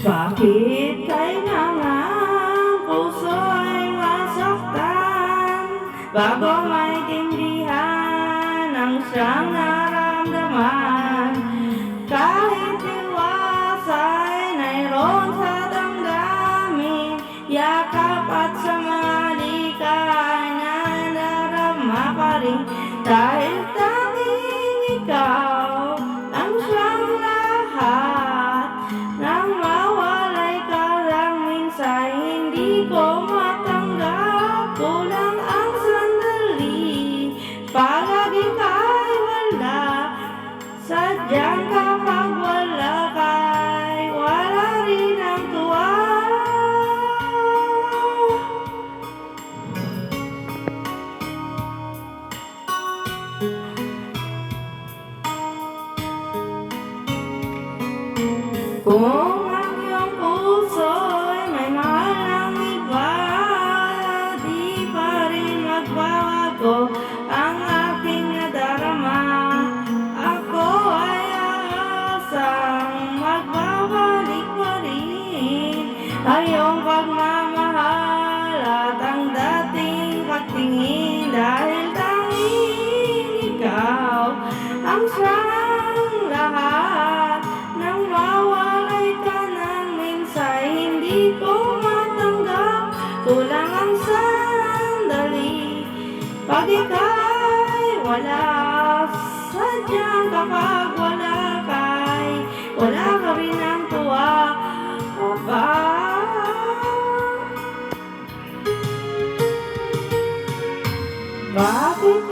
Bakit kailangan puso'y masaktan bago maintindihan ang siyang naramdaman? Kahit iwas ay nairoon sa damdamin, yakap at sa mga likay na nadarama pa rin, dahil tanging ikaw ang siyang lahat. Nang mawalay ka lang minsan, hindi ko matanggap, kulang ang sandali pag ika'y wala. Sadyang kapag wala ka'y wala rin ang tuwa. Kung ang iyong puso'y may mahal ng iba, di pa rin magbabago ang aking nadarama. Ako ay aasang magbabalik pa rin ang iyong pagmamahal at ang dating pagtingin, dahil tanging ikaw ang siyang lahat. Nang mawalay ka ng minsan, hindi ko matanggap, kulang ang sandali pag ika'y wala. Sadyang kapag wala ka'y wala ka rin ang tuwa. Bakit